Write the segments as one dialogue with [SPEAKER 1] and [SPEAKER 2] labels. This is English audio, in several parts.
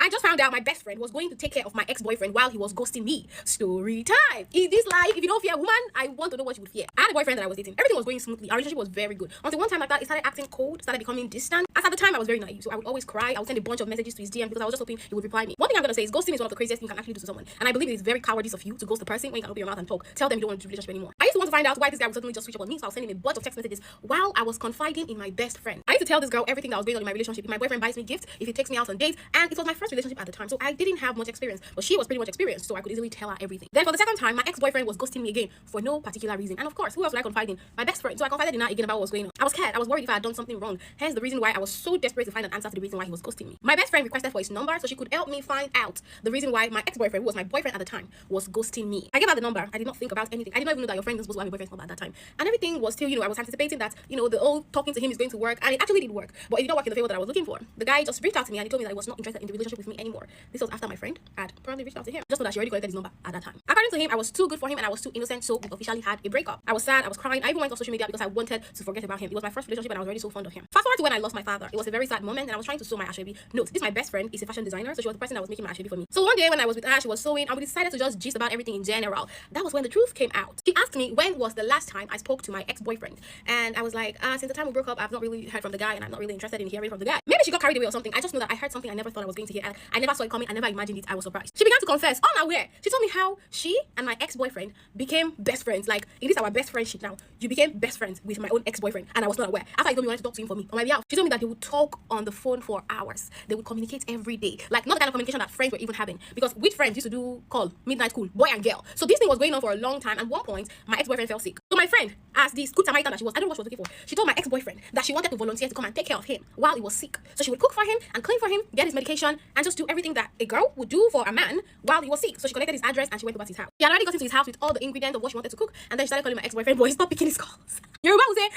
[SPEAKER 1] I just found out my best friend was going to take care of my ex-boyfriend while he was ghosting me. Story time. In this life, if you don't fear a woman, I want to know what you would fear. I had a boyfriend that I was dating. Everything was going smoothly. Our relationship was very good. Until one time like that, it started acting cold, started becoming distant. As at the time, I was very naive, so I would always cry. I would send a bunch of messages to his DM because I was just hoping he would reply me. One thing I'm gonna say is ghosting is one of the craziest things you can actually do to someone. And I believe it is very cowardice of you to ghost a person when you can open your mouth and talk. Tell them you don't want to do a relationship anymore. I used to want to find out why this guy would suddenly just switch up on me, so I was sending him a bunch of text messages while I was confiding in my best friend. I used to tell this girl everything that was going on in my relationship. If my boyfriend buys me gifts, if he takes me out on dates, and it was my first relationship at the time, so I didn't have much experience, but she was pretty much experienced, so I could easily tell her everything. Then for the second time, my ex-boyfriend was ghosting me again for no particular reason, and of course, who else would I confide in? My best friend. So I confided in her again about what was going on. I was scared. I was worried if I had done something wrong. Hence the reason why I was so desperate to find an answer to the reason why he was ghosting me. My best friend requested for his number so she could help me find out the reason why my ex-boyfriend, who was my boyfriend at the time, was ghosting me. I gave her the number. I did not think about anything. I did not even know that your friend was supposed to have a boyfriend's number at that time. And everything was still, I was anticipating that, the old talking to him is going to work, and it actually did work. But it did not work in the favor that I was looking for. The guy just reached out to me and he told me that he was not interested in the relationship with me anymore. This was after my friend had probably reached out to him. Just know that she already collected his number at that time. According to him, I was too good for him and I was too innocent, so we officially had a breakup. I was sad, I was crying. I even went on social media because I wanted to forget about him. It was my first relationship and I was already so fond of him. Fast forward to when I lost my father. It was a very sad moment and I was trying to sew my asoebi. Note, this my best friend is a fashion designer, so she was the person that was making my asoebi for me. So one day when I was with her, she was sewing and we decided to just gist about everything in general. That was when the truth came out. She asked me when was the last time I spoke to my ex-boyfriend, and I was like, since the time we broke up, I've not really heard from the guy and I'm not really interested in hearing from the guy. Maybe she got carried away or something. I just know that I heard something I never thought I was going to hear, and I never saw it coming. I never imagined it. I was surprised. She began to confess unaware. She told me how she and my ex-boyfriend became best friends. Like, it is our best friendship now. You became best friends with my own ex-boyfriend and I was not aware. After I told me you wanted to talk to him for me on my behalf, she told me that they would talk on the phone for hours. They would communicate every day. Like, not the kind of communication that friends were even having, because with friends used to do call midnight school, boy and girl. So this thing was going on for a long time. At one point my ex-boyfriend fell sick, so my friend, as the good Samaritan that she was, I don't know what she was looking for, she told my ex-boyfriend that she wanted to volunteer to come and take care of him while he was sick. So she would cook for him and clean for him, get his medication, and just do everything that a girl would do for a man while he was sick. So she collected his address and she went over to his house. She had already gotten to his house with all the ingredients of what she wanted to cook, and then she started calling my ex-boyfriend, boy, stop picking his calls. Yoruba will say,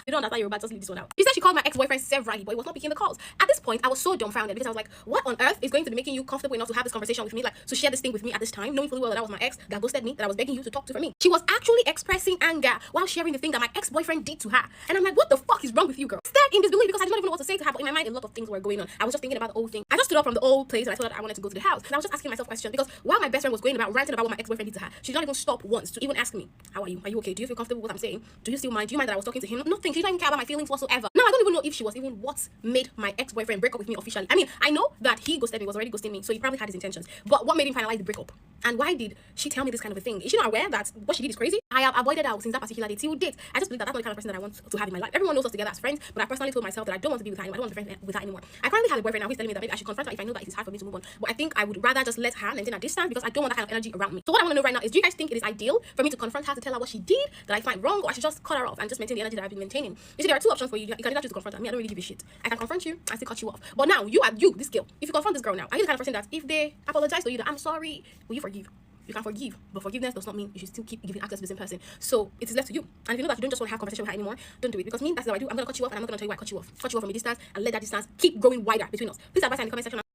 [SPEAKER 1] you don't understand Yoruba, just leave this one out. She said she called my ex-boyfriend severally, but he was not picking the calls. At this point, I was so dumbfounded because I was like, what on earth is going to be making you comfortable enough to have this conversation with me, like to share this thing with me at this time, knowing fully well that was my ex that ghosted me, that I was begging you to talk to for me. She was actually expressing anger while sharing the thing that my ex-boyfriend did to her. And I'm like, what the fuck is wrong with you, girl? Stared in disbelief because I did not even know what to say to her, but in my mind a lot of things were going on. I was just thinking about the old thing. I just stood up from the old place and I told her that I wanted to go to the house. And I was just asking myself questions because while my best friend was going about ranting about what my ex-boyfriend did to her, she did not even stop once to even ask me, how are you? Are you okay? Do you feel comfortable with what I'm saying? Do you still mind? Do you mind that I was talking to him? Nothing. She didn't even care about my feelings whatsoever. Now I don't even know if she was even what made my ex-boyfriend break up with me officially. I mean, I know that he ghosted me, was already ghosting me, so he probably had his intentions. But what made him finalize the breakup? And why did she tell me this kind of a thing? Is she not aware that what she did is crazy? I have avoided her since that particular day till date. I just believe that that's not the kind of person that I want to have in my life. Everyone knows us together as friends, but I personally told myself that I don't want to be with her anymore. I don't want to be friends with her anymore. I currently have a boyfriend now who's telling me that maybe I should confront her if I know that it is hard for me to move on. But I think I would rather just let her maintain a distance because I don't want that kind of energy around me. So what I want to know right now is, do you guys think it is ideal for me to confront her to tell her what she did that I find wrong, or I should just cut her off and just maintain the energy that I've been maintaining? You see, there are two options for you. You can either choose to confront her. Me, I don't really give a shit. I can confront you and still cut you off. But now, this girl, if you confront this girl now, are you the kind of person that if they apologize to you that I'm sorry, will you forgive? You can forgive, but forgiveness does not mean you should still keep giving access to the same person. So it is left to you. And if you know that you don't just want to have conversation with her anymore, don't do it. Because me, that's what I do. I'm gonna cut you off, and I'm not gonna tell you why I cut you off. Cut you off from a distance and let that distance keep growing wider between us. Please advise in the comment section.